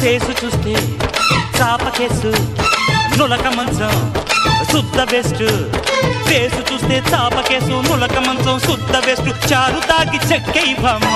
face చూస్తే చాప case నులక మంచం శుద్ధ బెస్ట్ ఫేసు చూస్తే చాప కేసు నులక మంచం శుద్ధ బెస్ట్ చారు తాగి చెక్కై భామా